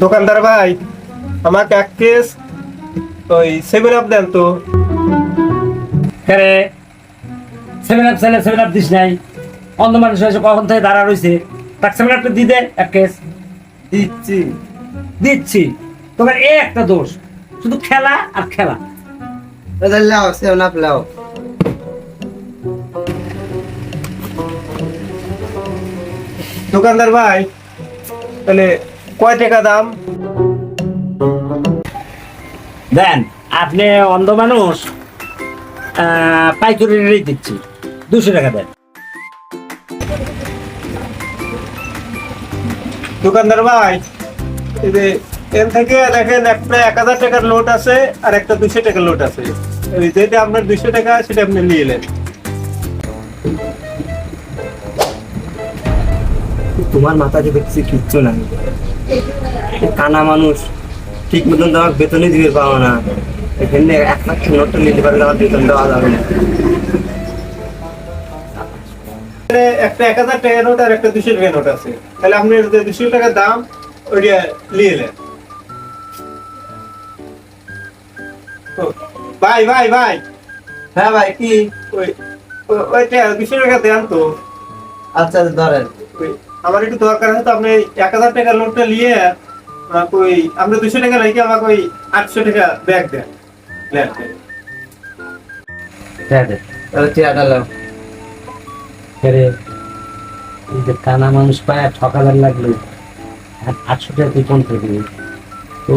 দোকানদার ভাই, আমাকে এক কেস ওই 7 আপ দেন তো। রে 7 আপ চাইলে 7 আপ দিস নাই? অন্ধ মানুষ এসে কখন থেকে দাঁড়া রয়েছে, তাকে 7 আপটা দিয়ে দে এক কেস। দিচ্ছি। দিচ্ছি। তোমার এই একটা দোষ, শুধু খেলা আর খেলা। লাও 7 আপ লাও। দোকানদার ভাই, তাহলে কয় টাকা দাম? দেন, আপনি অন্ধ মানুষ, পাইকারি রেট দিচ্ছি, 200 টাকা দেন। দোকানদার ভাই, এই যে এর থেকে দেখেন একটা 1000 টাকার লোট আছে আর একটা 200 টাকার লোট আছে। এই যেটা আপনার 200 টাকা সেটা আপনি নিয়ে এলেন। তোমার মাথায় দেখছি কিচ্ছু নাই, কানা মানুষ, ঠিক মতন তোমার বেতনই দিতে পারো না। এখানে 1 লাখ নোটটা নিতে পারলে আমার বেতন দেওয়া যাবে না। একটা 1000 টাকার নোট আর একটা 200 টাকার নোট আছে, তাহলে আপনি 200 টাকার দাম ওইটা নিয়ে এলেন। ভাই ভাই ভাই, হ্যাঁ ভাই, কি? ওইটা 200 টাকা দেন তো। আচ্ছা ধরেন। আমার একটু দরকার আছে তো, আপনি 1000 টাকার নোটটা নিয়ে আমাকে ওই আপনি 200 টাকা রেখে আমাকে ওই 800 টাকা ব্যাগ দেন। তাহলে চেয়ারটা লাও। এই যে কানা মানুষ পায় ঠকাবার লাগলো, 800 টাকা তুই কোন থেকে দিবি? তো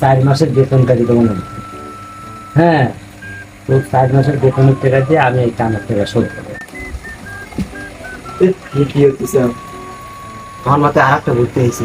4 মাসের বেতনটা দিতে মনে হয়। হ্যাঁ, তো 4 মাসের বেতনের টাকা দিয়ে আমি এই কানের টাকা শোধ করবো। কি হচ্ছে? আমার মাথায় আর একটা ঘুরতে হয়েছে।